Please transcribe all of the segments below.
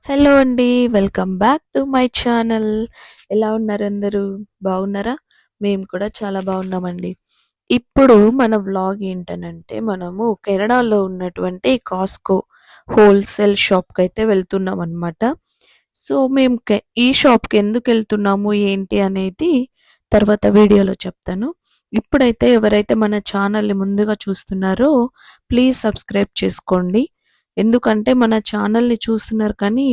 Hello అండి. Welcome back to my channel. ఎలా ఉన్నారు అందరూ? బాగున్నారా? మేము కూడా చాలా బాగున్నామండి. ఇప్పుడు మన వ్లాగ్ ఏంటనంటే మనము కెనడాలో ఉన్నటువంటి కాస్కో హోల్సేల్ షాప్‌కి అయితే వెళ్తున్నాం అనమాట. సో మేము ఈ షాప్‌కి ఎందుకు వెళ్తున్నాము ఏంటి అనేది తర్వాత వీడియోలో చెప్తాను. ఇప్పుడైతే ఎవరైతే మన ఛానల్‌ని ముందుగా చూస్తున్నారో ప్లీజ్ సబ్స్క్రైబ్ చేసుకోండి. ఎందుకంటే మన ఛానల్‌ని చూస్తున్నారు కానీ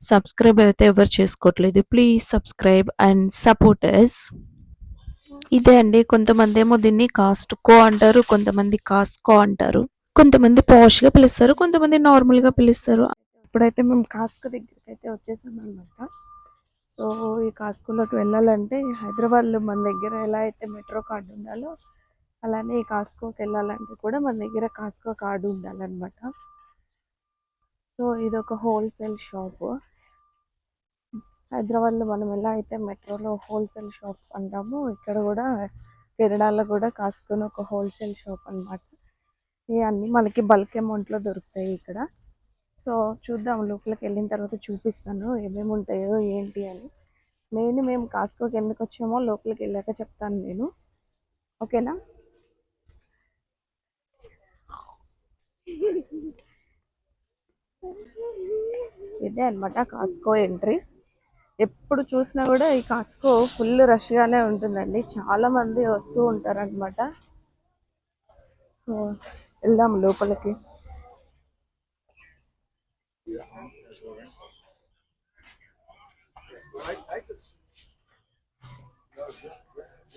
సబ్స్క్రైబ్ అయితే ఎవరు చేసుకోవట్లేదు. Please subscribe and support us. ఇదే అండి, కొంతమందేమో దీన్ని కాస్ట్‌కో అంటారు, కొంతమంది కాస్కో అంటారు, కొంతమంది పాష్‌గా పిలుస్తారు, కొంతమంది నార్మల్‌గా పిలుస్తారు. ఇప్పుడైతే మేము కాస్కో దగ్గరికైతే వచ్చేసామన్నమాట. సో ఈ కాస్కోలోకి వెళ్ళాలంటే హైదరాబాద్లో మన దగ్గర ఎలా అయితే మెట్రో కార్డు ఉండాలో అలానే ఈ కాస్కోకి వెళ్ళాలంటే కూడా మన దగ్గర కాస్కో కార్డు ఉండాలన్నమాట. సో ఇదొక హోల్సేల్ షాపు. హైదరాబాద్లో మనం ఎలా అయితే మెట్రోలో హోల్సేల్ షాప్ అంటామో ఇక్కడ కూడా కెనడాలో కూడా కాస్కోని ఒక హోల్సేల్ షాప్ అనమాట. ఇవన్నీ మనకి బల్క్ అమౌంట్లో దొరుకుతాయి ఇక్కడ. సో చూద్దాం, లోపలికి వెళ్ళిన తర్వాత చూపిస్తాను ఏమేమి ఉంటాయో ఏంటి అని. మెయిన్ మేము కాస్కోకి ఎందుకు వచ్చామో లోపలికి వెళ్ళాక చెప్తాను నేను, ఓకేనా? ఇదే అనమాట కాస్కో ఎంట్రీ. ఎప్పుడు చూసినా కూడా ఈ కాస్కో ఫుల్ రష్గానే ఉంటుందండి, చాలా మంది వస్తూ ఉంటారనమాట. సో వెళ్దాం లోపలికి.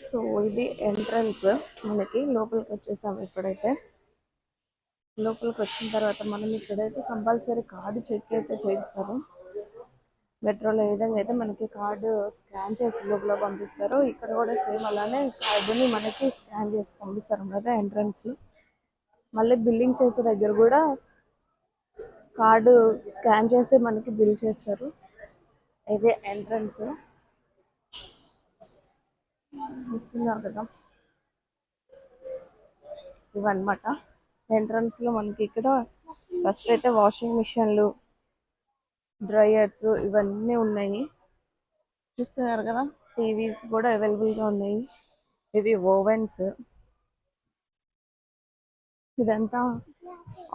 సో ఇది ఎంట్రన్స్, మనకి లోపలికి వచ్చేసాము. ఇప్పుడైతే లోపలికి వచ్చిన తర్వాత మనం ఇక్కడైతే కంపల్సరీ కార్డు చెక్ అయితే చేస్తారు. మెట్రోలో ఏ విధంగా అయితే మనకి కార్డు స్కాన్ చేసి లోపల పంపిస్తారో ఇక్కడ కూడా సేమ్ అలానే కార్డుని మనకి స్కాన్ చేసి పంపిస్తారు అన్నమాట ఎంట్రన్స్లో. మళ్ళీ బిల్లింగ్ చేసే దగ్గర కూడా కార్డు స్కాన్ చేసి మనకి బిల్ చేస్తారు. ఇదే ఎంట్రన్స్, చూస్తున్నారు కదా, ఇవన్నమాట ఎంట్రన్స్లో మనకి. ఇక్కడ ఫస్ట్ అయితే వాషింగ్ మిషన్లు, డ్రయర్స్ ఇవన్నీ ఉన్నాయి, చూస్తున్నారు కదా. టీవీస్ కూడా అవైలబుల్గా ఉన్నాయి. ఇవి ఓవెన్స్. ఇదంతా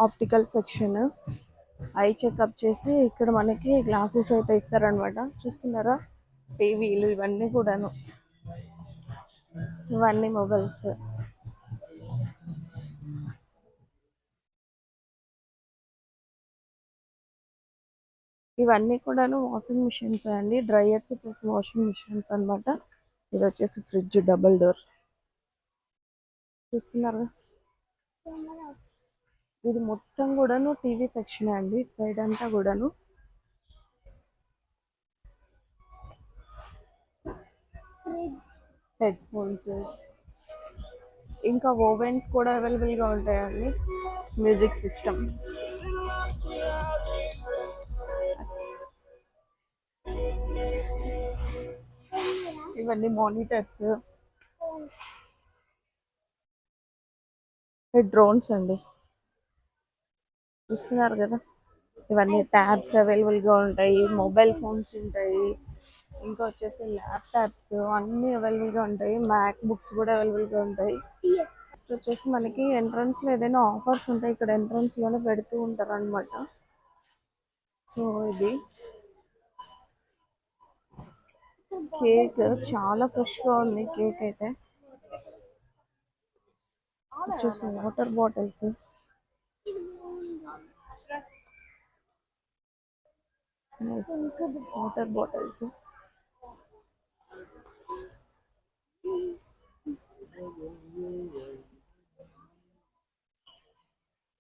ఆప్టికల్ సెక్షన్. ఐ చెకప్ చేసి ఇక్కడ మనకి గ్లాసెస్ అయితే ఇస్తారనమాట. చూస్తున్నారా, టీవీలు ఇవన్నీ కూడాను, ఇవన్నీ మొబైల్స్. ఇవన్నీ కూడాను వాషింగ్ మిషన్స్ అండి, డ్రయర్స్ ప్లస్ వాషింగ్ మిషన్స్ అనమాట. ఇది వచ్చేసి ఫ్రిడ్జ్ డబుల్ డోర్, చూస్తున్నారు. ఇది మొత్తం కూడాను టీవీ సెక్షన్ అండి, సైడ్ అంతా కూడాను. హెడ్ ఫోన్స్, ఇంకా ఓవెన్స్ కూడా అవైలబుల్గా ఉంటాయండి, మ్యూజిక్ సిస్టమ్. ఇవన్నీ మానిటర్స్, డ్రోన్స్ అండి, చూస్తున్నారు కదా. ఇవన్నీ ట్యాబ్స్ అవైలబుల్గా ఉంటాయి, మొబైల్ ఫోన్స్ ఉంటాయి, ఇంకా వచ్చేసి ల్యాప్టాప్స్ అన్నీ అవైలబుల్గా ఉంటాయి, మ్యాక్ బుక్స్ కూడా అవైలబుల్గా ఉంటాయి. నెక్స్ట్ వచ్చేసి మనకి ఎంట్రన్స్లో ఏదైనా ఆఫర్స్ ఉంటాయి, ఇక్కడ ఎంట్రన్స్లోనే పెడుతూ ఉంటారు అనమాట. సో ఇది కేక్ చాలా ఫ్రెష్గా ఉంది, కేక్ అయితే. వచ్చేసి వాటర్ బాటిల్స్, వాటర్ బాటిల్స్.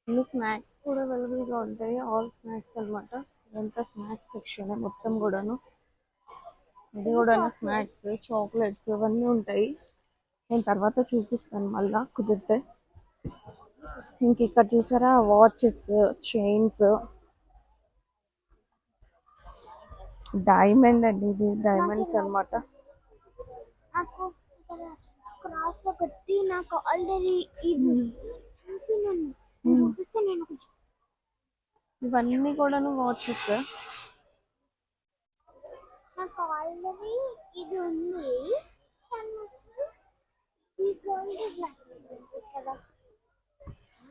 ఇన్ని స్నాక్స్ కూడా అవైలబుల్గా ఉంటాయి, ఆల్ స్నాక్స్ అనమాట. ఇదంతా స్నాక్స్ సెక్షన్ మొత్తం కూడాను. ఇది కూడా స్నాక్స్, చాక్లెట్స్ ఇవన్నీ ఉంటాయి. నేను తర్వాత చూపిస్తాను మళ్ళా కుదిరితే. ఇంక ఇక్కడ చూసారా, వాచెస్, చైన్స్, డైమండ్ అండి, ఇది డైమండ్స్ అనమాట. ఇవన్నీ కూడాను వాచెస్. నాకు ఆల్రెడీ ఇది ఉంది.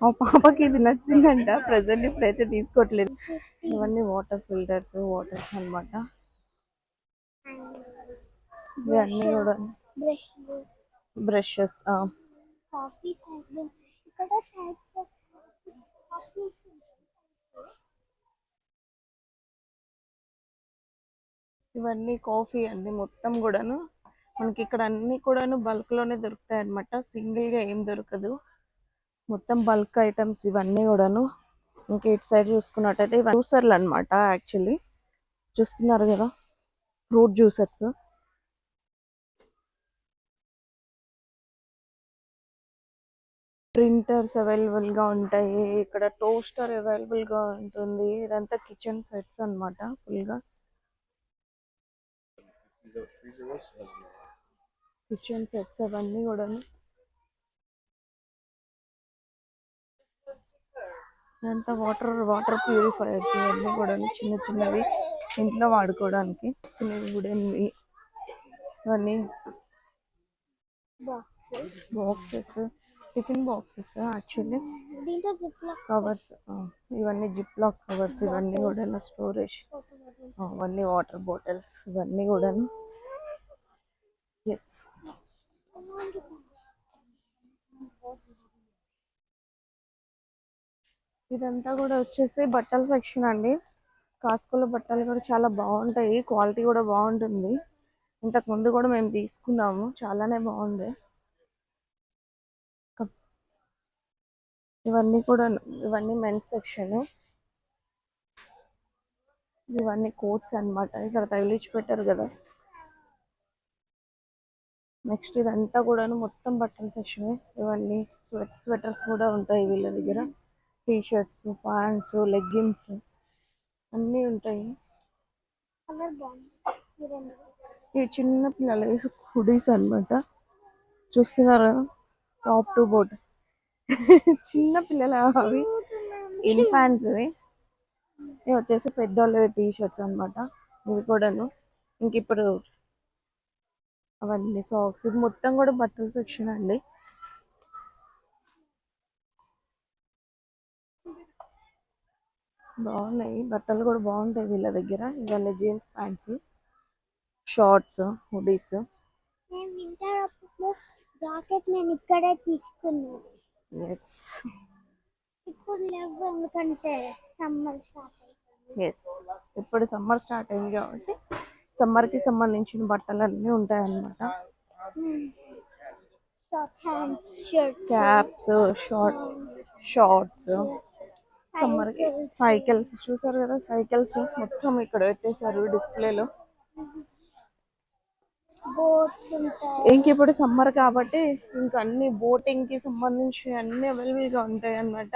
ఆ పాపకి ఇది నచ్చిందంట. ప్రెసెంట్ ఇప్పుడైతే తీసుకోవట్లేదు. ఇవన్నీ వాటర్ ఫిల్టర్స్, వాటర్స్ అన్నమాట. ఇవన్నీ కూడా బ్రషెస్. కాఫీ ఇక్కడ ఇవన్నీ కాఫీ అండి మొత్తం కూడాను. మనకి ఇక్కడ అన్ని కూడాను బల్క్ లోనే దొరుకుతాయి అనమాట. సింగిల్ గా ఏం దొరకదు. మొత్తం బల్క్ ఐటమ్స్ ఇవన్నీ కూడాను. ఇంకా ఇటు సైడ్ చూసుకున్నట్టయితే ఇవన్నీ జ్యూసర్లు అనమాట. యాక్చువల్లీ చూస్తున్నారు కదా, ఫ్రూట్ జ్యూసర్స్. ప్రింటర్స్ అవైలబుల్ గా ఉంటాయి ఇక్కడ. టోస్టర్ అవైలబుల్ గా ఉంటుంది. ఇదంతా కిచెన్ సెట్స్ అన్నమాట ఫుల్ గా. కిచెన్ సెట్స్ అవన్నీ కూడా. ఇదంతా వాటర్ ప్యూరిఫైయర్స్ ఇవన్నీ కూడా చిన్న చిన్నవి ఇంట్లో వాడుకోవడానికి వుడెన్వి. ఇవన్నీ boxes, tiffin boxes actually. Covers, ఇవన్నీ జిప్ లాక్ కవర్స్ ఇవన్నీ కూడా స్టోరేజ్. ఇవన్నీ వాటర్ బాటిల్స్ ఇవన్నీ కూడా. ఎస్, ఇదంతా కూడా వచ్చేసి బట్టల సెక్షన్ అండి. కాస్కోలో బట్టలు కూడా చాలా బాగుంటాయి. క్వాలిటీ కూడా బాగుంటుంది. ఇంతకు ముందు కూడా మేము తీసుకున్నాము, చాలానే బాగుంది. ఇవన్నీ కూడా, ఇవన్నీ మెన్స్ సెక్షన్. ఇవన్నీ కోట్స్ అన్నమాట. ఇక్కడ తగిలించి పెట్టారు కదా. నెక్స్ట్ ఇదంతా కూడాను మొత్తం బట్టల సెక్షన్. ఇవన్నీ స్వెటర్స్ కూడా ఉంటాయి వీళ్ళ దగ్గర. టీ షర్ట్స్, ప్యాంట్స్, లెగ్గిన్స్ అన్నీ ఉంటాయి. ఇవి చిన్న పిల్లలు హుడీస్ అన్నమాట. చూస్తున్నారా, టాప్ టు బోట్. చిన్న పిల్లల అవి ఇన్ఫాంట్స్. ఇవి వచ్చేసి పెద్దోళ్ళ టీ షర్ట్స్ అన్నమాట. ఇవి కూడాను. ఇంక ఇప్పుడు అవన్నీ సాక్స్. ఇది మొత్తం కూడా బట్టల సెక్షన్ అండి. బాగున్నాయి బట్టలు కూడా బాగుంటాయి వీళ్ళ దగ్గర. ఇవన్నీ జీన్స్ ప్యాంట్స్, షార్ట్స్, హుడీస్. నేను వింటర్ అప్పుడు జాకెట్ నేను ఇక్కడే తీసుకున్నాను. ఎస్, ఇప్పుడు లేవు ఎందుకంటే సమ్మర్ స్టార్ట్ అవుతుంది. ఎస్, ఇప్పుడు సమ్మర్ స్టార్ట్ అయింది కాబట్టి సమ్మర్కి సంబంధించిన బట్టలన్నీ ఉంటాయన్నమాట. Caps, shorts. సమ్మర్కి సైకిల్స్ చూసారు కదా, సైకిల్స్ మొత్తం ఇక్కడ పెట్టేశారు డిస్ప్లేలో. ఇంక ఇప్పుడు సమ్మర్ కాబట్టి ఇంకా అన్ని బోటింగ్ కి సంబంధించి అన్ని అవైలబుల్ గా ఉంటాయి అన్నమాట.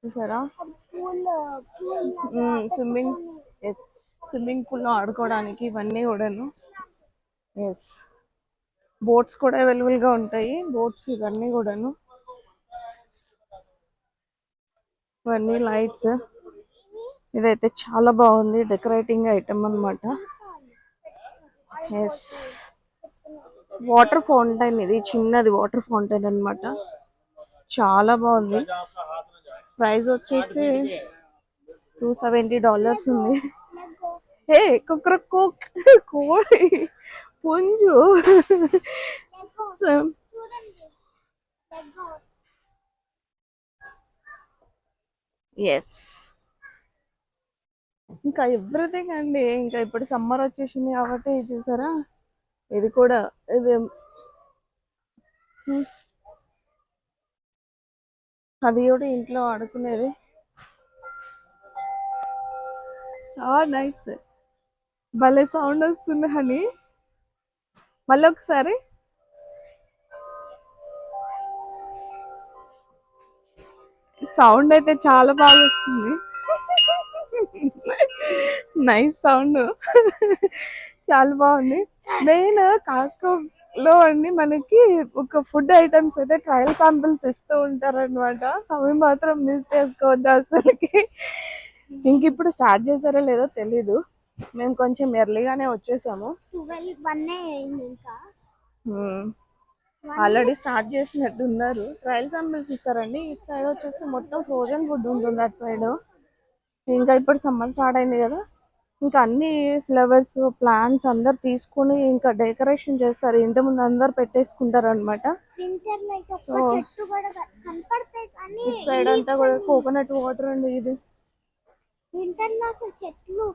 చూసారా, స్విమ్మింగ్ పూల్ లో ఆడుకోవడానికి ఇవన్నీ కూడాను. ఎస్, బోట్స్ కూడా అవైలబుల్ గా ఉంటాయి. బోట్స్ ఇవన్నీ కూడాను. ఇవన్నీ లైట్స్. ఇదైతే చాలా బాగుంది, డెకరేటింగ్ ఐటమ్ అన్నమాట. Yes, water fountain. ఇది చిన్నది వాటర్ ఫౌంటైన్ అన్నమాట. చాలా బాగుంది. ప్రైస్ వచ్చేసి $270 ఉంది. ఏ కుక్రకోక్ కోడి పుంజు. ఎస్, ఇంకా ఎవ్రీథింగ్ అండి. ఇంకా ఇప్పుడు సమ్మర్ వచ్చేసింది కాబట్టి చూసారా, ఇది కూడా ఇది అది కూడా ఇంట్లో ఆడుకునేది. నైస్, భలే సౌండ్ వస్తుంది హనీ. మళ్ళీ ఒకసారి. సౌండ్ అయితే చాలా బాగా వస్తుంది. నైస్ సౌండ్, చాలా బాగుంది. మెయిన్ కాస్కో లో అండి మనకి ఒక ఫుడ్ ఐటమ్స్ అయితే ట్రయల్ శాంపిల్స్ ఇస్తూ ఉంటారు అనమాట. అవి మాత్రం మిస్ చేసుకోవద్దు అసలుకి. ఇంక ఇప్పుడు స్టార్ట్ చేశారో లేదో తెలీదు. మేము కొంచెం ఎర్లీగానే వచ్చేసాము. 12 అయింది ఇంకా. ఆల్రెడీ స్టార్ట్ చేసినట్టు ఉన్నారు. ట్రయల్ శాంపిల్స్ ఇస్తారండి. ఇటు సైడ్ వచ్చేసి మొత్తం ఫ్రోజన్ ఫుడ్ ఉంటుంది అటు సైడ్. ఇంకా ఇప్పుడు సమ్మర్ స్టార్ట్ అయింది కదా, ఇంకా అన్ని ఫ్లవర్స్ ప్లాంట్స్ అందరు తీసుకుని ఇంకా డెకరేషన్ చేస్తారు. ఇంటి ముందు అందరు పెట్టేసుకుంటారు అనమాట. సో ఇటు సైడ్ అంతా కూడా కోకోనట్ వాటర్ అండి. ఇది వింటర్ లో అసలు చెట్లు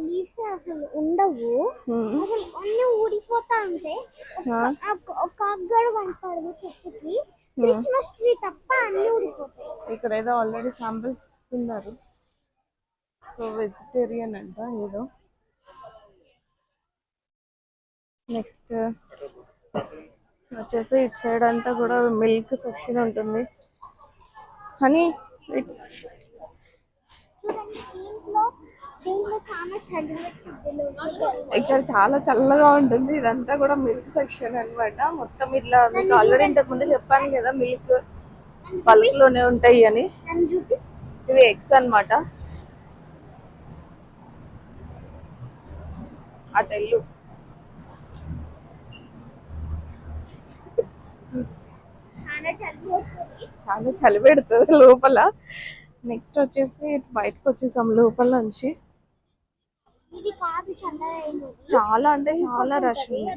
లీవ్స్ అసలు ఉండవు, అసలు అన్ని ఊడిపోతా ఉంటాయి. ఒక అగ్గడు కనపడదు చెట్టుకి. క్రిస్మస్ ట్రీ తప్ప అన్ని ఊడిపోతాయి. ఇక్కడ ఏదో ఆల్రెడీ శాంపిల్స్ ఇస్తున్నారు. సో వెజిటేరియన్ అంట ఏదో. నెక్స్ట్ వచ్చేసి ఇటు సైడ్ అంతా కూడా మిల్క్ సెక్షన్ ఉంటుంది. హనీ ఇక్కడ చాలా చల్లగా ఉంటుంది. ఇదంతా కూడా మిల్క్ సెక్షన్ అన్నమాట. మొత్తం ఇట్లా మీకు ఆల్రెడీ ఇంతకు ముందు చెప్పాను కదా, మిల్క్ బల్క్ లోనే ఉంటాయి అని. ఇవి ఎగ్స్ అన్నమాట. అటెల్లు చాలా చలి పెడుతుంది లోపల. నెక్స్ట్ వచ్చేసి బయటకు వచ్చేసాం లోపల నుంచి. చాలా అంటే చాలా రష్ ఉంది.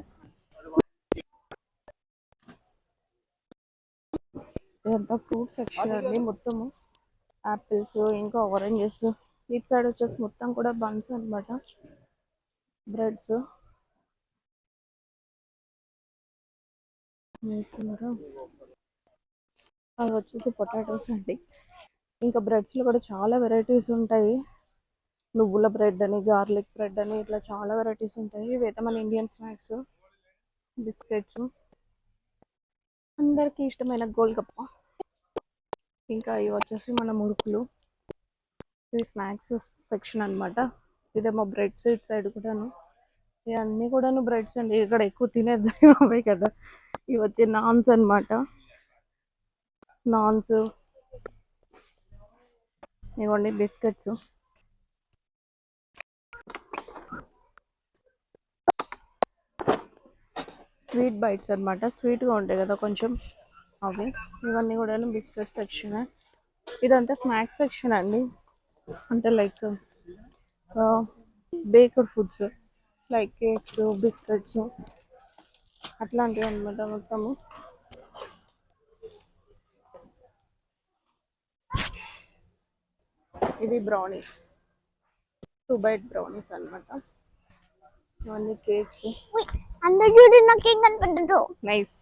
ఇదంతా ఫ్రూట్ సెక్షన్ అండి. మొత్తము యాపిల్స్ ఇంకా ఆరెంజెస్. ఇటు సైడ్ వచ్చేసి మొత్తం కూడా బన్స్ అన్నమాట, బ్రెడ్స్ వేస్తున్నారు. అవి వచ్చేసి పొటాటోస్ అండి. ఇంకా బ్రెడ్స్ లో కూడా చాలా వెరైటీస్ ఉంటాయి. నువ్వుల బ్రెడ్ అని, గార్లిక్ బ్రెడ్ అని, ఇట్లా చాలా వెరైటీస్ ఉంటాయి. ఇవైతే మన ఇండియన్ స్నాక్స్. బిస్కెట్స్, అందరికి ఇష్టమైన గోల్గప్ప. ఇంకా ఇవి వచ్చేసి మన మురుకులు. ఇవి స్నాక్స్ సెక్షన్ అన్నమాట. ఇదేమో బ్రెడ్స్. ఇటు సైడ్ కూడాను ఇవన్నీ కూడాను బ్రెడ్స్ అండి. ఇక్కడ ఎక్కువ తినేది అవే కదా. ఇవి వచ్చి నాన్స్ అన్నమాట. నాన్స్, ఇవ్వండి బిస్కెట్స్. స్వీట్ బైట్స్ అన్నమాట. స్వీట్గా ఉంటాయి కదా కొంచెం అవి. ఇవన్నీ కూడా బిస్కెట్ సెక్షన్. ఇదంతా స్నాక్స్ సెక్షన్ అండి. అంటే like baked foods like cakes, biscuits అట్లాంటివి అన్నమాట మొత్తము. ఇది బ్రౌనీస్, 2 బైట్ బ్రౌనీస్ అన్నమాట. ఇవన్నీ కేక్స్. అందరూ చూడండి, నాకేం కనపడ్డదు. నైస్.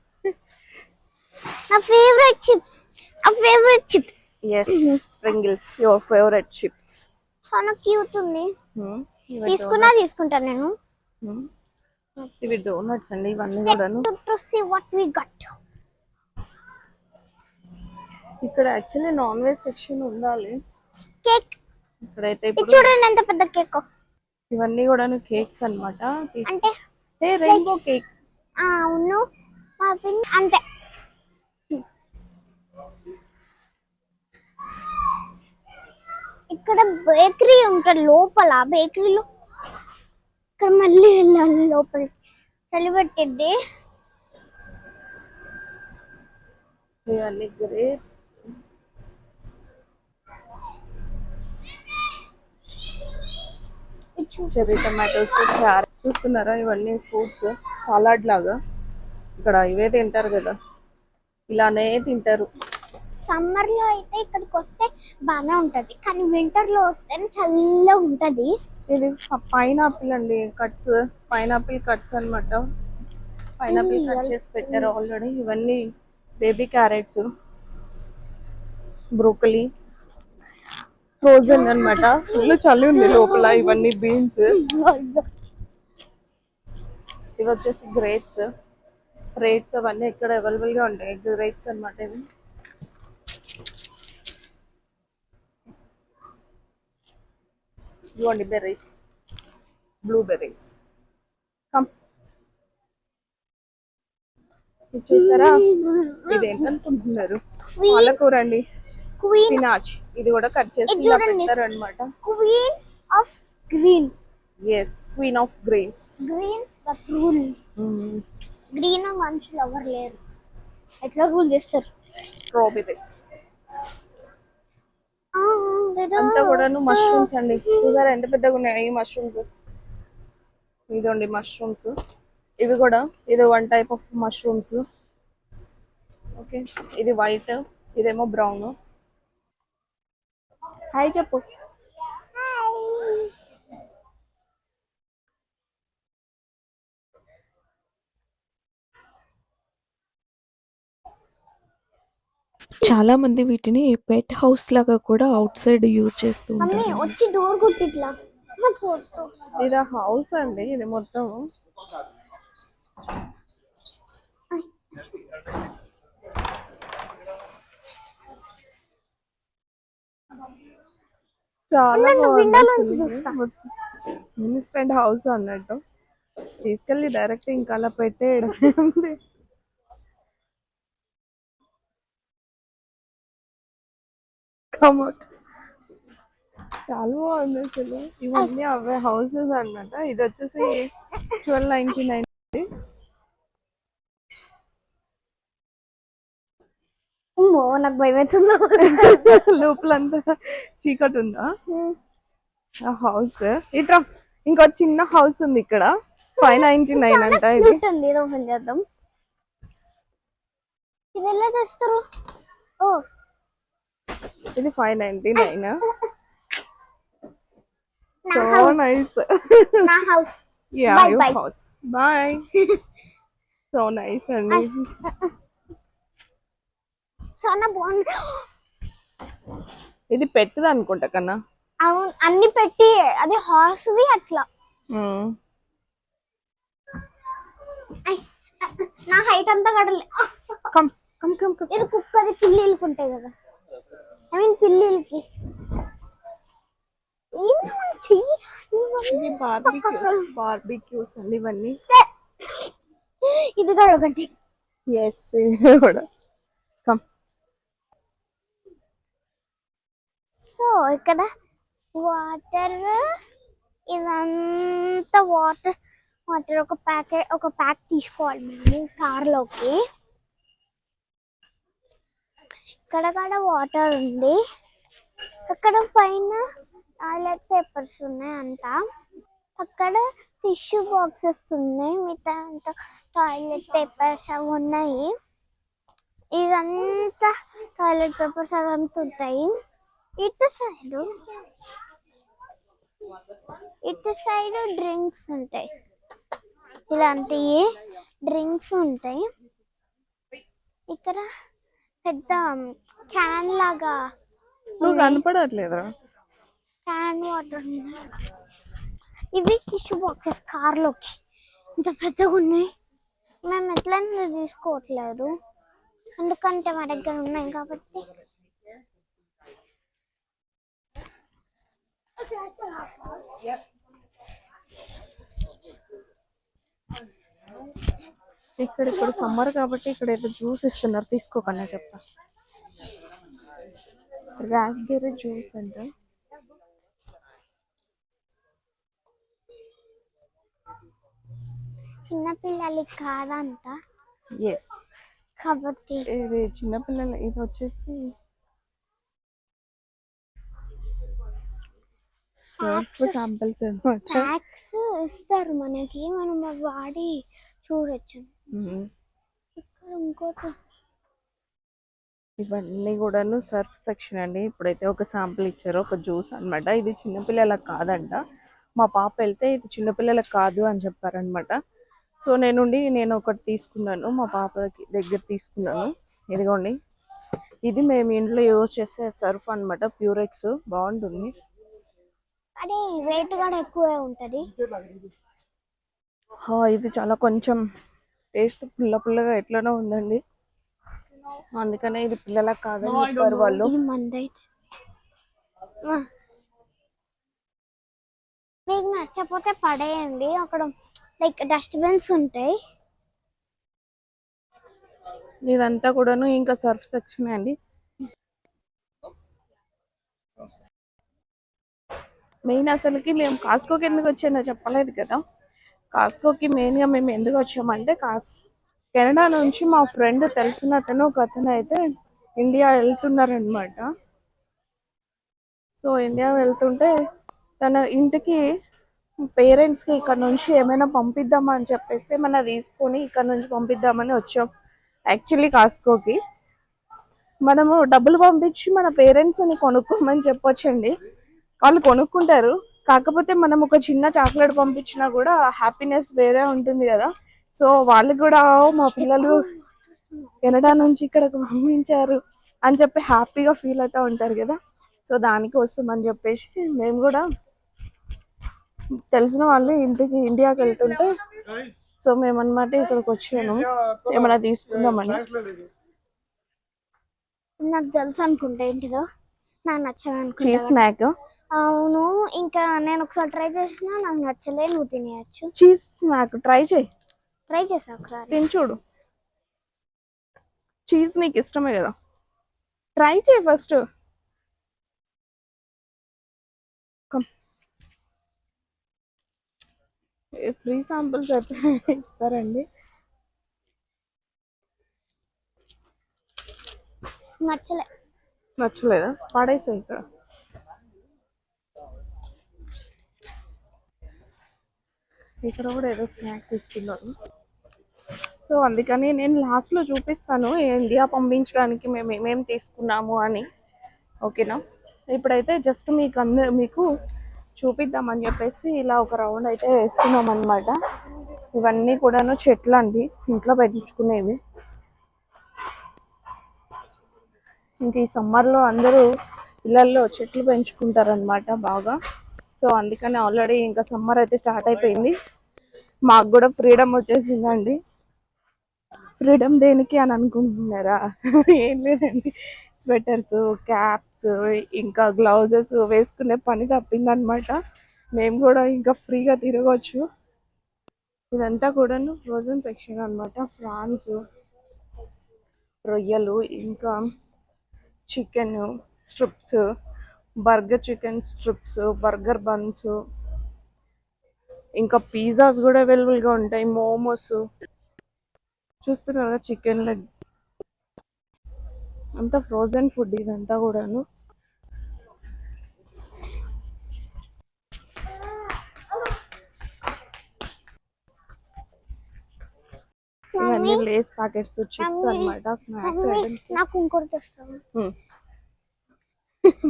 నా favourite chips. yes Pringles, your favorite chips. చాలా క్యూట్ ఉంది. తీసుకుంటా నేను. ఇవి డోనట్స్ అండి. ఇవన్నీ కూడాను. To see what we got. ఇక్కడ యాక్చువల్లీ నాన్ వెజ్ సెక్షన్ ఉండాలి. కేక్ ఇక్కడైతే ఇప్పుడు చూడండి ఎంత పెద్ద కేక్. ఇవన్నీ కూడాను కేక్స్ అన్నమాట. అంటే రెయిన్బో కేక్. అవును అంటే ఇక్కడ బేకరీ ఉంటుంది లోపల. బేకరీలో ఇక్కడ మళ్ళీ వెళ్ళాలి లోపల. చలి పెట్టింది. ఇవన్నీ గ్రేప్స్, చెర్రీ టమాటోస్, క్యారెట్. చూస్తున్నారా ఇవన్నీ ఫ్రూట్స్ సలాడ్ లాగా. ఇక్కడ ఇవే తింటారు కదా, ఇలానే తింటారు. సమ్మర్ లో అయితే ఇక్కడికి వస్తే బాగానే ఉంటది, కానీ వింటర్ లో వస్తేనే చల్లగా ఉంటది. ఇది పైనాపిల్ అండి. పైనాపిల్ కట్స్ అన్నమాట. పైనాపిల్ కట్ చేసి పెట్టారు ఆల్రెడీ. ఇవన్నీ బేబీ క్యారెట్స్, బ్రోకలీ ఫ్రోజన్ అన్నమాట. ఫుల్ చలి ఉంది లోపల. ఇవన్నీ బీన్స్. ఇవి వచ్చేసి గ్రేప్స్. అవన్నీ ఇక్కడ అవైలబుల్ గా ఉంటాయి. గ్రేప్స్ అన్నమాట ఇవి. ఇవ్వండి బెర్రీస్, బ్లూబెర్రీస్. చూసారా ఇదేంటనుకుంటున్నారు? పాలకూర అండి. స్పినాచ్. ఇది కూడా కట్ చేసి ఇలా పెట్టారు అన్నమాట. Queen of green. Yes queen of greens. Greens that rule. Green మనుషులు ఎవరు లేరు, ఎట్లా రూల్ చేస్తారు? స్ట్రాబెర్రీస్ అంతా కూడాను మష్రూమ్స్ అండి. చూసారా ఎంత పెద్దగా ఉన్నాయి ఈ మష్రూమ్స్. ఇదండి మష్రూమ్స్. ఇవి కూడా ఇది one type of mushrooms. Okay, ఇది వైట్, ఇదేమో బ్రౌన్. హాయ్ చెప్పు. చాలా మంది వీటిని పెట్ హౌస్ లాగా కూడా అవుట్ సైడ్ యూజ్ చేస్తూ మమ్మీ ఉంటారు. వచ్చి డోర్ కొట్టిట్లా ఇది హౌస్ అండి, ఇది మొత్తం. చాలా విండోలో నుంచి చూస్తా. ఇన్స్టెంట్ హౌస్ అన్నట్టు తీసుకెళ్ళి డైరెక్ట్ ఇంకా అలా పెట్టేయడం. కమౌట్ చాలా బాగుంది అసలు. ఇవన్నీ అవే హౌసెస్ అన్నమాట. ఇది వచ్చేసి 1299. అమ్మో నాకు భయం అవుతుందో. లోపలంతా చీకటి ఉందా ఆ హౌస్. ఇట్రా, ఇంకో చిన్న హౌస్ ఉంది ఇక్కడ. 599 అంట ఇది. ఇది ఓపెన్ చేద్దాం. ఇది ఎలా చేస్తారు? ఓ ఇది 599. So nice. నా house. Yeah Bye, your bye. House. Bye. So nice అండి. చాలా బాగుంది. ఇది పెట్టదు అనుకుంటా కన్నా. అవును, అన్ని పెట్టి అది హార్స్ది అట్లా. నా హైట్ అంతా కడలే. Come come come come. ఇది కుక్కది పిల్లిలకి ఉంటాయి కదా, ఐ మీన్ పిల్లిలకి. ఇది బార్బిక్యూస్ అండి ఇవన్నీ. ఇది కూడా ఒకటి. ఎస్ కూడా. కమ్. సో ఇక్కడ వాటర్, ఇదంతా వాటర్. వాటర్ ఒక ప్యాక్ తీసుకోవాలి మేము కార్లోకి. ఇక్కడ కూడా వాటర్ ఉంది. అక్కడ పైన టాయిలెట్ పేపర్స్ ఉన్నాయి అంట. అక్కడ టిష్యూ బాక్సెస్ ఉన్నాయి, మిగతా అంతా టాయిలెట్ పేపర్స్ అవి ఉన్నాయి. ఇదంతా టాయిలెట్ పేపర్స్ అవంతా ఉంటాయి. ఇటు సైడ్ డ్రింక్స్ ఉంటాయి, ఇలాంటి డ్రింక్స్ ఉంటాయి. ఇక్కడ పెద్ద క్యాన్ లాగా నువ్వు కనపడట్లేదురా. Can water. ఇవి టిష్యూ బాక్సెస్ కార్లోకి ఇంత పెద్దగా ఉన్నాయి. మేము ఎట్లయినా తీసుకోవట్లేదు, ఎందుకంటే మా దగ్గర ఉన్నాయి కాబట్టి. ఇక్కడ ఇప్పుడు సమ్మర్ కాబట్టి ఇక్కడ ఏదో జ్యూస్ ఇస్తున్నారు, తీసుకోకన్నా చెప్తా. రాస్బెర్రీ జ్యూస్ అంట. చిన్నపిల్లలకి కాదంట. ఎస్, కాబట్టి ఇది చిన్నపిల్లల. ఇది వచ్చేసి సర్ఫ్ శాంపిల్స్ అన్నమాట. ప్యాక్స్ ఇస్తారు మనకి, మనం వాడి చూడొచ్చు. ఇక్కడ ఇంకోటి. ఇవన్నీ కూడాను సర్ఫ్ సెక్షన్ అండి. ఇప్పుడైతే ఒక శాంపిల్ ఇచ్చారు, ఒక జ్యూస్ అన్నమాట. ఇది చిన్నపిల్లలకు కాదంట. మా పాప వెళ్తే ఇది చిన్నపిల్లలకు కాదు అని చెప్పారనమాట. సో నేను ఒకటి తీసుకున్నాను, మా పాప దగ్గర తీసుకున్నాను. ఇదిగోండి, ఇది మేము ఇంట్లో యూజ్ చేసే సర్ఫ్ అన్నమాట, ప్యూరెక్స్. బాగుంటుంది, అదే వెయిట్ కూడా ఎక్కువే ఉంటది. ఇది చాలా కొంచెం టేస్ట్ పుల్లగా ఎట్లనో ఉందండి. అందుకనే ఇది పిల్లలకు కాదని చెప్పారు వాళ్ళు. ఇది మందైతే మీకు నచ్చకపోతే పడేయండి, అక్కడ లైక్ డస్ట్బిన్స్ ఉంటాయి. ఇదంతా కూడాను ఇంకా సర్ఫ్ సెక్షన్ అండి. మెయిన్ అసలుకి మేము కాస్కోకి ఎందుకు వచ్చానో చెప్పలేదు కదా. కాస్కోకి మెయిన్గా మేము ఎందుకు వచ్చామంటే కెనడా నుంచి మా ఫ్రెండ్ తెలిసిన అతను ఒక అతను అయితే ఇండియా వెళ్తున్నారనమాట. సో ఇండియా వెళ్తుంటే తన ఇంటికి పేరెంట్స్కి ఇక్కడ నుంచి ఏమైనా పంపిద్దామని చెప్పేసి ఏమైనా తీసుకొని ఇక్కడ నుంచి పంపిద్దామని వచ్చాం యాక్చువల్లీ కాస్కోకి. మనము డబ్బులు పంపించి మన పేరెంట్స్ని కొనుక్కోమని చెప్పొచ్చండి, వాళ్ళు కొనుక్కుంటారు. కాకపోతే మనం ఒక చిన్న చాక్లెట్ పంపించినా కూడా హ్యాపీనెస్ వేరే ఉంటుంది కదా. సో వాళ్ళు కూడా మా పిల్లలు కెనడా నుంచి ఇక్కడికి పంపించారు అని చెప్పి హ్యాపీగా ఫీల్ అవుతూ ఉంటారు కదా. సో దానికోసం అని చెప్పేసి మేము కూడా తెలిసిన వాళ్ళు ఇంటికి ఇండియాకి వెళ్తుంటే సో మేమన్నమాట ఇక్కడికి వచ్చాను ఏమైనా తీసుకుందామని. నాకు తెలుసు అనుకుంటా ఏంటిదో, నాకు నచ్చదు చీజ్ స్నాక్. అవును, ఇంకా నేను ఒకసారి ట్రై చేసినా నాకు నచ్చలే, నువ్వు తినేయచ్చు. చీజ్ స్నాక్ ట్రై చేసా ఒకసారి, తిని చూడు. చీజ్ నీకు ఇష్టమే కదా, ట్రై చేయి ఫస్ట్. ఫ్రీ శాంపుల్స్ అయితే ఇస్తారండి. నచ్చలేదా, పడేసా ఇక్కడ. ఇక్కడ కూడా ఏదో స్నాక్స్ ఇస్తున్నారు. సో అందుకని నేను లాస్ట్లో చూపిస్తాను ఇండియా పంపించడానికి మేము ఏమేమి తీసుకున్నాము అని, ఓకేనా. ఇప్పుడైతే జస్ట్ మీకు చూపిద్దామని చెప్పేసి ఇలా ఒక రౌండ్ అయితే వేస్తున్నాం అనమాట. ఇవన్నీ కూడాను చెట్లు అండి, ఇంట్లో పెంచుకునేవి. ఇంక ఈ సమ్మర్లో అందరూ ఇళ్ళల్లో చెట్లు పెంచుకుంటారనమాట బాగా. సో అందుకని ఆల్రెడీ ఇంకా సమ్మర్ అయితే స్టార్ట్ అయిపోయింది, మాకు కూడా ఫ్రీడమ్ వచ్చేసిందండి. ఫ్రీడమ్ దేనికి అని అనుకుంటున్నారా? ఏం లేదండి, స్వెటర్స్, క్యాప్స్, ఇంకా గ్లౌజెస్ వేసుకునే పని తప్పిందనమాట. మేము కూడా ఇంకా ఫ్రీగా తిరగవచ్చు. ఇదంతా కూడాను ఫ్రోజన్ సెక్షన్ అనమాట. ఫ్రాన్స్, రొయ్యలు, ఇంకా chicken strips, burger chicken strips, burger buns, ఇంకా పిజ్జాస్ కూడా అవైలబుల్గా ఉంటాయి, మోమోస్ చూస్తున్నారు కదా, చికెన్ లెగ్, అంతా ఫ్రోజన్ ఫుడ్ ఇదంతా కూడాను. ఇవన్నీ లేస్ ప్యాకెట్స్, చిప్స్ అనమాట, స్నాక్స్ ఐటమ్స్. నాకు ఇంకోటి తెస్తాను.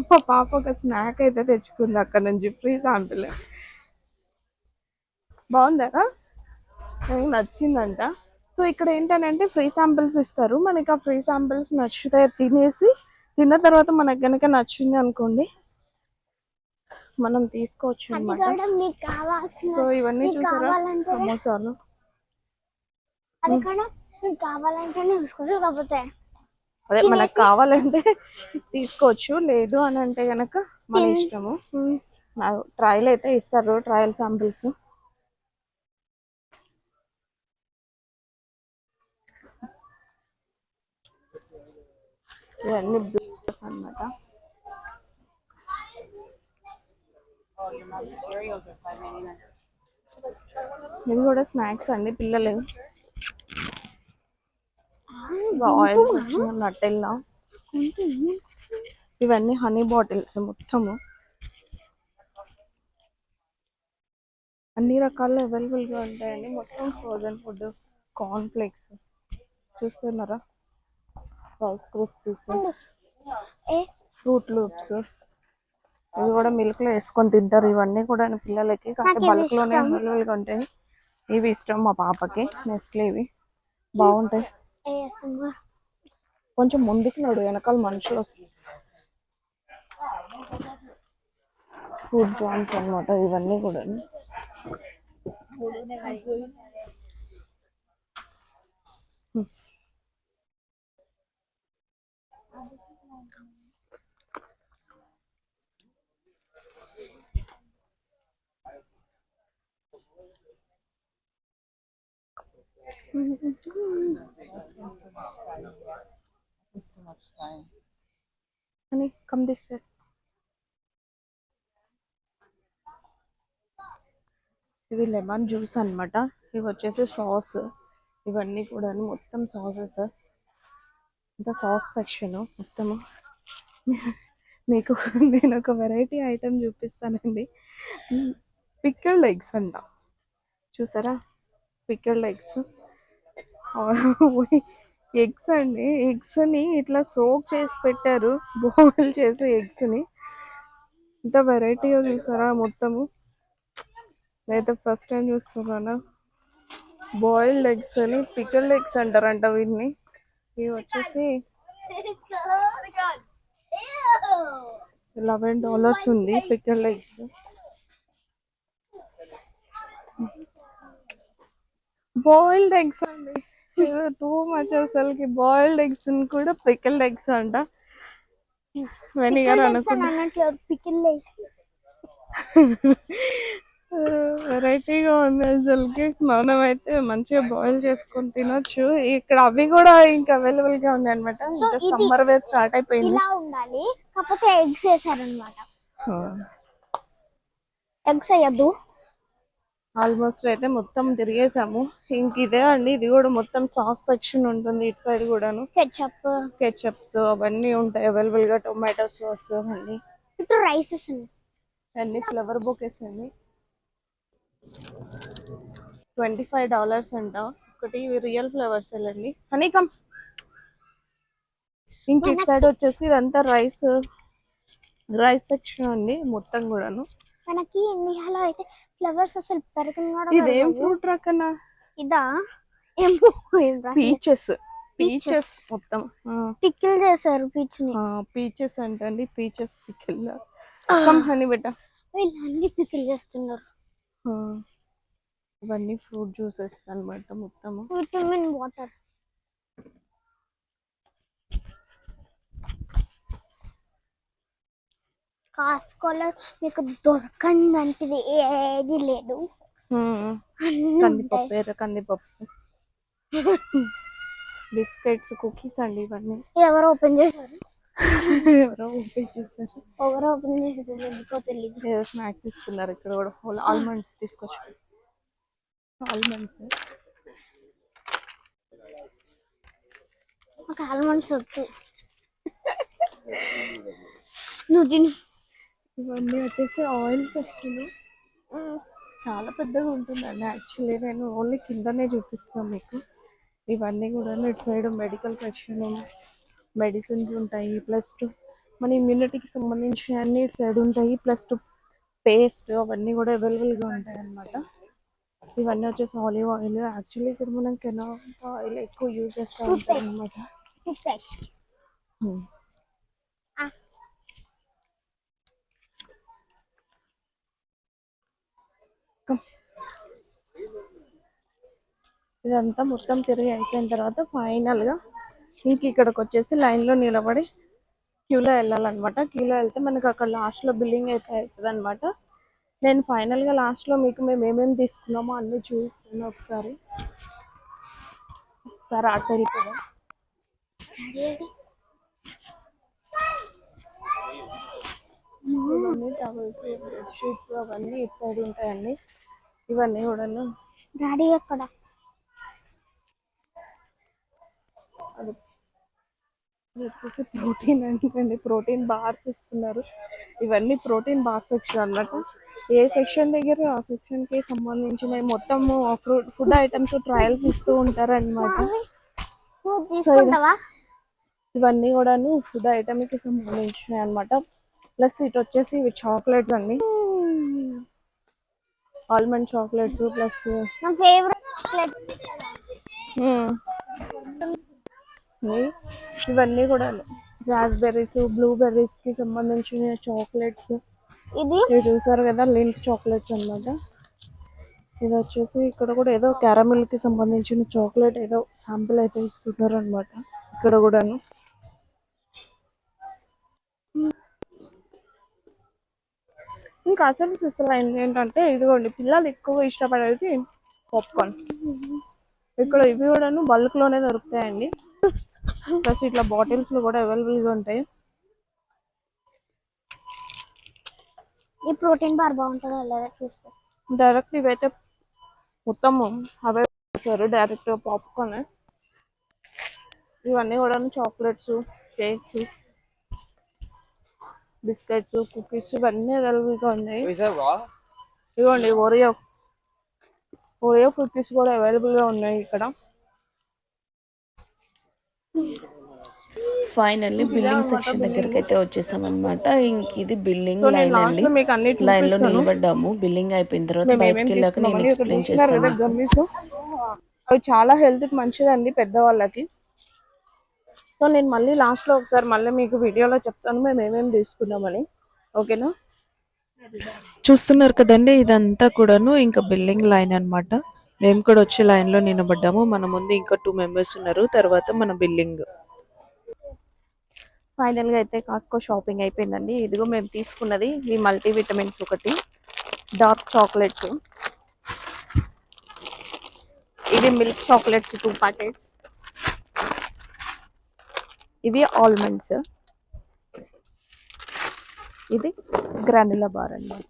మా పాప ఒక స్నాక్ అయితే తెచ్చుకుంది అక్కడ నుంచి, ఫ్రీ శాంపిల్. బాగుందా, నచ్చిందంట. సో ఇక్కడ ఏంటంటే ఫ్రీ శాంపిల్స్ ఇస్తారు మనకి. ఆ ఫ్రీ శాంపిల్స్ నచ్చితే తినేసి, తిన్న తర్వాత మనకు కనుక నచ్చింది అనుకోండి మనం తీసుకోవచ్చు అనమాట. సో ఇవన్నీ చూసారా, సమోసాలు. అదే మనకు కావాలంటే తీసుకోవచ్చు, లేదు అని అంటే కనుక మన ఇష్టము. ట్రయల్ అయితే ఇస్తారు, ట్రయల్ శాంపిల్స్. ఇవన్నీ బ్లూస్ అనమాట. ఇవి కూడా స్నాక్స్ అండి పిల్లలు. ఆయిల్స్ వచ్చిన నట్టెల్లా, ఇవన్నీ హనీ బాటిల్స్ మొత్తము. అన్ని రకాలు అవైలబుల్గా ఉంటాయండి. మొత్తం ఫ్రోజన్ ఫుడ్. కార్న్ ఫ్లేక్స్ చూస్తున్నారా, రైస్ క్రిస్పీస్, ఫ్రూట్ లూప్స్, ఇవి కూడా మిల్క్లో వేసుకొని తింటారు. ఇవన్నీ కూడా పిల్లలకి కాకపోతే బల్క్లోనే అవైలబుల్గా ఉంటాయి. ఇవి ఇష్టం మా పాపకి, నెస్లే. ఇవి బాగుంటాయి. కొంచెం ముందుకు నడు, వెనకాల మనుషులు వస్తుంది. ఫుడ్ జాయింట్స్ అనమాట ఇవన్నీ కూడా. Honey, come this way. ఇది లెమన్ జ్యూస్ అన్నమాట. ఇవి వచ్చేసి సాస్, ఇవన్నీ కూడా మొత్తం సాసెస్. ఇంకా సాస్ సెక్షన్ మొత్తము. మీకు నేను ఒక వెరైటీ ఐటెం చూపిస్తానండి. పిక్కల్డ్ ఎగ్స్ అంట, చూసారా? పిక్కల్డ్ ఎగ్స్, ఎగ్స్ అండి. ఎగ్స్ని ఇట్లా సోక్ చేసి పెట్టారు, బాయిల్ చేసి ఎగ్స్ని. ఇంత వెరైటీగా చూసారా మొత్తము? నేనైతే ఫస్ట్ టైం చూస్తున్నాను. బాయిల్డ్ ఎగ్స్ అని, పిక్కల్డ్ ఎగ్స్ అంటారంట వీటిని. ఇవి వచ్చేసి $11 ఉంది పిక్కల్డ్ ఎగ్స్. బాయిల్డ్ ఎగ్స్ అండి, టూ మచ్ అసలుకి. బాయిల్డ్ ఎగ్స్ కూడా పిక్కల్డ్ ఎగ్స్ అంట. వెనిగర్ అనుకున్నా. వెరైటీగా ఉంది అసలుకి. మనం అయితే మంచిగా బాయిల్ చేసుకొని తినొచ్చు. ఇక్కడ అవి కూడా ఇంకా అవైలబుల్ గా ఉన్నాయి అనమాట. ఇంకా సమ్మర్ వేర్ స్టార్ట్ అయిపోయింది. ఇలా ఉండాలి, కాకపోతే ఎగ్స్ వేసారనమాట. ఎగ్స్ వేయద్దు. ఆల్మోస్ట్ అయితే మొత్తం తిరిగేసాము. ఇంక ఇదే అండి, ఇది కూడా మొత్తం సాస్ సెక్షన్ ఉంటుంది. ఇటు సైడ్ కూడాను కెచప్స్ అవన్నీ ఉంటాయి అవైలబుల్ గా. టొమాటో సాస్ అన్ని. ఇప్పుడు రైసెస్ అన్ని ఫ్లవర్ బొకేస్ అండి. $25 అంట ఒకటి. రియల్ ఫ్లవర్స్ అండి. హనీకమ్. ఇంక ఇటు సైడ్ వచ్చేసి ఇదంతా రైస్ సెక్షన్ అండి మొత్తం కూడాను. మనకి ఇండియాలో అయితే ఫ్లవర్స్ అసలు పెరగడం. ఇదేం ఫ్రూట్ రకన్నా? ఇదా? పీచెస్ మొత్తం పికిల్ చేశారు. పీచెస్ అంటండి, పీచెస్ పికిల్. హనీ బెట్ట, వీళ్ళన్నీ పికిల్ చేస్తున్నారు. ఇవన్నీ ఫ్రూట్ జ్యూసెస్ అన్నమాట మొత్తము. Vitamin water. కాస్కోలో మీకు దొరకందంటిది ఏది లేదు. కందిపప్పు, బిస్కెట్స్, కుకీస్ అండి ఇవన్నీ. ఎవరో ఓపెన్ చేశారు. ఎందుకో తెలియదు. ఏదో స్నాక్స్ ఇస్తున్నారు ఇక్కడ కూడా. ఆల్మండ్స్ తీసుకొచ్చి, ఆల్మండ్స్. ఒక ఆల్మండ్స్ వద్దు, నువ్వు తిను. ఇవన్నీ వచ్చేసి ఆయిల్ సెక్షన్. చాలా పెద్దగా ఉంటుందండి యాక్చువల్లీ. నేను ఓన్లీ కిందనే చూపిస్తాను మీకు. ఇవన్నీ కూడా ఇటు సైడ్ మెడికల్ సెక్షన్, మెడిసిన్స్ ఉంటాయి. ప్లస్ మన ఇమ్యూనిటీకి సంబంధించిన అన్ని ఇటు సైడ్ ఉంటాయి. ప్లస్ పేస్ట్ అవన్నీ కూడా అవైలబుల్గా ఉంటాయి అన్నమాట. ఇవన్నీ వచ్చేసి ఆలివ్ ఆయిల్. యాక్చువల్లీ ఇక్కడ మనం కెనాల్ ఆయిల్ ఎక్కువ యూజ్ చేస్తూ ఉంటాం అన్నమాట. ఇదంతా మొత్తం తిరిగి అయిపోయిన తర్వాత ఫైనల్గా ఇంక ఇక్కడికి వచ్చేసి లైన్లో నిలబడి క్యూలో వెళ్ళాలన్నమాట. క్యూలో వెళ్తే మనకు అక్కడ లాస్ట్లో బిల్లింగ్ అయితే అవుతుంది అనమాట. నేను ఫైనల్గా లాస్ట్లో మీకు మేము ఏమేమి తీసుకున్నామో అన్నీ చూపిస్తాను. ఒకసారి అటు వెళ్ళిపోదాం. ఇవన్నీ టవల్స్, బెడ్షీట్స్ అవన్నీ ఇటు సైడ్ ఉంటాయండి. ఇవన్నీ కూడా. డాడీ ఎక్కడ? అది వచ్చేసి ప్రోటీన్ అండి, ప్రోటీన్ బార్స్ ఇస్తున్నారు. ఇవన్నీ ప్రోటీన్ బార్ సెక్షన్ అన్నమాట. ఏ సెక్షన్ దగ్గర ఆ సెక్షన్కి సంబంధించిన మొత్తము ఫుడ్ ఐటమ్స్ ట్రయల్స్ ఇస్తూ ఉంటారన్నమాట. ఇవన్నీ కూడా ఫుడ్ ఐటమ్కి సంబంధించినవి అనమాట. ప్లస్ ఇటు వచ్చేసి ఇవి చాక్లెట్స్ అండి, ఆల్మండ్ చాక్లెట్స్. ప్లస్ నా ఫేవరెట్ చాక్లెట్ ఇవన్నీ కూడా రాస్బెర్రీస్, బ్లూబెర్రీస్కి సంబంధించిన చాక్లెట్స్. ఇవి చూసారు కదా, లింట్ చాక్లెట్స్ అన్నమాట. ఇది వచ్చేసి ఇక్కడ కూడా ఏదో క్యారమిల్కి సంబంధించిన చాక్లెట్ ఏదో శాంపుల్ అయితే ఇస్తున్నారు అనమాట ఇక్కడ కూడాను. ఇంకా అసలు సిస్టర్ ఏంటంటే ఇదిగోండి, పిల్లలు ఎక్కువ ఇష్టపడేది పాప్కార్న్. ఇక్కడ ఇవి కూడాను బల్క్లోనే దొరుకుతాయండి. ప్లస్ ఇట్లా బాటిల్స్లో కూడా అవైలబుల్గా ఉంటాయి. ఈ ప్రోటీన్ బార్ బాగుంటుందా లేదా చూస్తే. డైరెక్ట్ ఇవైతే మొత్తం అవే వేసారు డైరెక్ట్ పాప్కార్న్. ఇవన్నీ కూడా చాక్లెట్స్, కేక్స్, బిస్కెట్స్, కుకీస్ ఇవన్నీ అవైలబుల్గా ఉన్నాయి. ఇదిగోండి ఓరియో కుకీస్ కూడా అవైలబుల్గా ఉన్నాయి ఇక్కడ. ఫైనల్లీ బిల్లింగ్ సెక్షన్ దగ్గరికి అయితే వచ్చేసాం అనమాట. ఇంక ఇది బిల్లింగ్ లైన్ అండి. లైన్ లో నిలబడ్డాము. బిల్లింగ్ అయిపోయిన తర్వాత బయటకు వెళ్ళాక నేను ఎక్స్ప్లెయిన్ చేస్తాను మీకు. అవి చాలా హెల్త్ కి మంచిదండి పెద్దవాళ్ళకి. సో నేను మళ్ళీ లాస్ట్ లో ఒకసారి మళ్ళీ మీకు వీడియోలో చెప్తాను మేము ఏమేమి తీసుకున్నామని. ఓకేనా? చూస్తున్నారు కదండి, ఇదంతా కూడాను ఇంకా బిల్లింగ్ లైన్ అన్నమాట. మేము కూడా వచ్చి లైన్ లో నిలబడ్డాము. మన ముందు ఇంకా 2 మెంబర్స్ ఉన్నారు. తర్వాత మన బిల్లింగ్. ఫైనల్ గా అయితే కాస్కో షాపింగ్ అయిపోయిందండి. ఇదిగో మేము తీసుకున్నది ఈ మల్టీ విటమిన్స్, ఒకటి డార్క్ చాక్లెట్స్, ఇవి మిల్క్ చాక్లెట్స్ 2 ప్యాకెట్స్, ఇవి ఆల్మండ్స్, ఇది గ్రానులా బార్ అన్నమాట.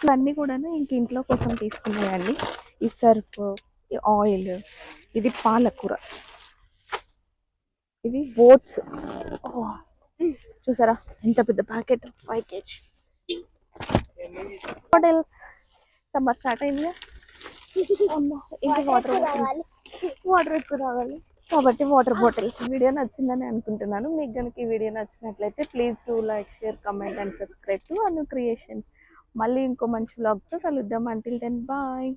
ఇవన్నీ కూడా ఇంక ఇంట్లో కోసం తీసుకున్నాయండి. ఈ సర్ఫ్, ఈ ఆయిల్, ఇది పాలకూర, ఇది ఓట్స్. చూసారా ఎంత పెద్ద packet, 5 kg. Bottles, summer start అయింది, ఇంకా వాటర్ ఎక్కువ తాగాలి కాబట్టి వాటర్ బాటిల్స్. వీడియో నచ్చిందని అనుకుంటున్నాను. మీకు కనుక ఈ వీడియో నచ్చినట్లయితే please do like, share, comment and subscribe to Anu creations. మళ్ళీ ఇంకో మంచి వ్లాగ్తో కలుద్దాం. Until then bye.